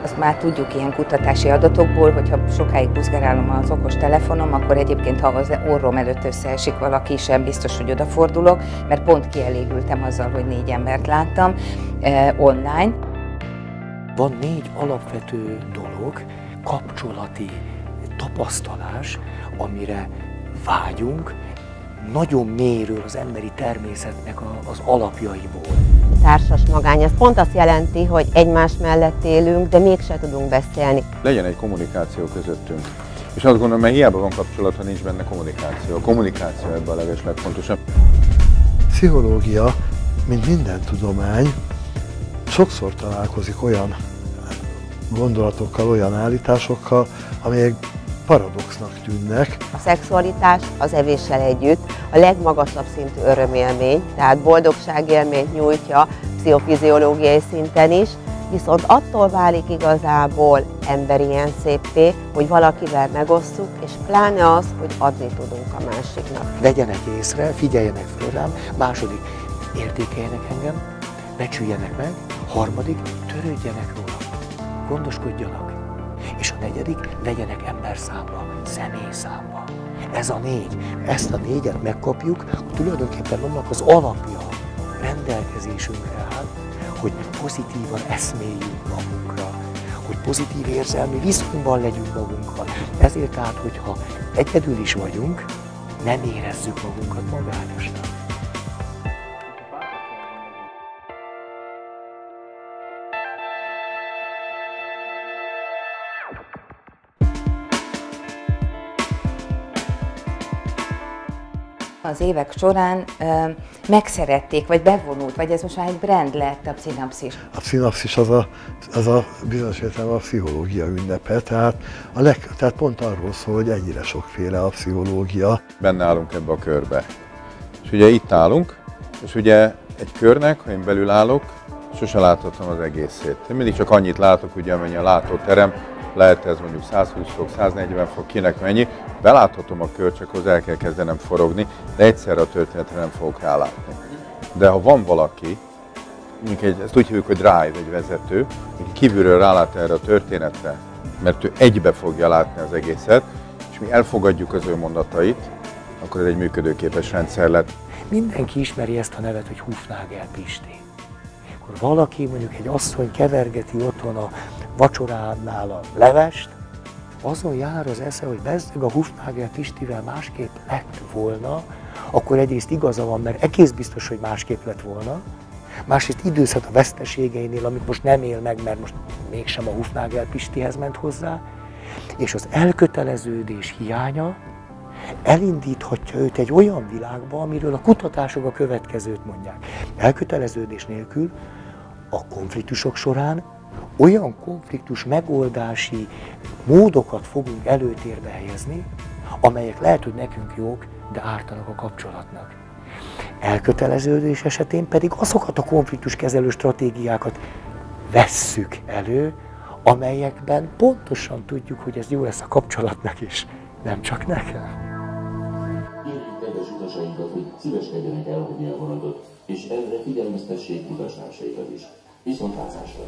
Azt már tudjuk ilyen kutatási adatokból, hogyha sokáig buzgálom az okos telefonom, akkor egyébként, ha az orrom előtt összeesik valaki, sem biztos, hogy odafordulok, mert pont kielégültem azzal, hogy 4 embert láttam online. Van 4 alapvető dolog, kapcsolati tapasztalás, amire vágyunk, nagyon mélyről az emberi természetnek az alapjaiból. Társas magány, ez pont azt jelenti, hogy egymás mellett élünk, de mégse tudunk beszélni. Legyen egy kommunikáció közöttünk. És azt gondolom, mert hiába van kapcsolat, ha nincs benne kommunikáció. A kommunikáció ebben a legfontosabb. Pszichológia, mint minden tudomány, sokszor találkozik olyan gondolatokkal, olyan állításokkal, amelyek paradoxnak tűnnek. A szexualitás az evéssel együtt a legmagasabb szintű örömélmény, tehát boldogságélményt nyújtja pszichofiziológiai szinten is, viszont attól válik igazából emberien széppé, hogy valakivel megosszuk, és pláne az, hogy adni tudunk a másiknak. Vegyenek észre, figyeljenek föl rám, második, értékeljenek engem, becsüljenek meg, harmadik, törődjenek róla, gondoskodjanak. És a negyedik, vegyenek emberszámba, személyszámba. Ez a 4. Ezt a 4-et megkapjuk, tulajdonképpen annak az alapja rendelkezésünkre áll, hogy pozitívan eszméljünk magunkra, hogy pozitív érzelmi viszonyban legyünk magunkkal. Ezért tehát, hogyha egyedül is vagyunk, nem érezzük magunkat magányosnak. Az évek során megszerették, vagy bevonult, vagy ez most már egy brand lett a Pszinapszis. A Pszinapszis az a bizonyos értelemben a pszichológia ünnepe, tehát pont arról szól, hogy ennyire sokféle a pszichológia. Benne állunk ebbe a körbe. És ugye itt állunk, és ugye egy körnek, ha én belül állok, sose láthatom az egészét. Én mindig csak annyit látok, ugye, amennyi a látóterem, lehet ez mondjuk 120 fok, 140 fok, kinek mennyi, beláthatom a kört, csak hozzá el kell kezdenem forogni, de egyszerre a történetre nem fogok rálátni. De ha van valaki, ezt úgy hívjuk, hogy drive, egy vezető, aki kívülről rálát erre a történetre, mert ő egybe fogja látni az egészet, és mi elfogadjuk az ő mondatait, akkor ez egy működőképes rendszer lett. Mindenki ismeri ezt a nevet, hogy Hufnagel Pisti. Akkor valaki, mondjuk egy asszony kevergeti otthon a vacsoránál a levest, azon jár az esze, hogy bezzeg a Hufnagel Pistivel másképp lett volna, akkor egyrészt igaza van, mert egész biztos, hogy másképp lett volna, másrészt időszak a veszteségeinél, amit most nem él meg, mert most mégsem a Hufnagel Pistihez ment hozzá, és az elköteleződés hiánya elindíthatja őt egy olyan világba, amiről a kutatások a következőt mondják. Elköteleződés nélkül a konfliktusok során olyan konfliktus megoldási módokat fogunk előtérbe helyezni, amelyek lehet, hogy nekünk jók, de ártanak a kapcsolatnak. Elköteleződés esetén pedig azokat a konfliktuskezelő stratégiákat vesszük elő, amelyekben pontosan tudjuk, hogy ez jó lesz a kapcsolatnak is, nem csak nekem. Kérjük kedves utasainkat, hogy szíveskedjenek elhagyni a vonatot, és erre figyelmeztessék utastársaikat is. Viszontlátásra!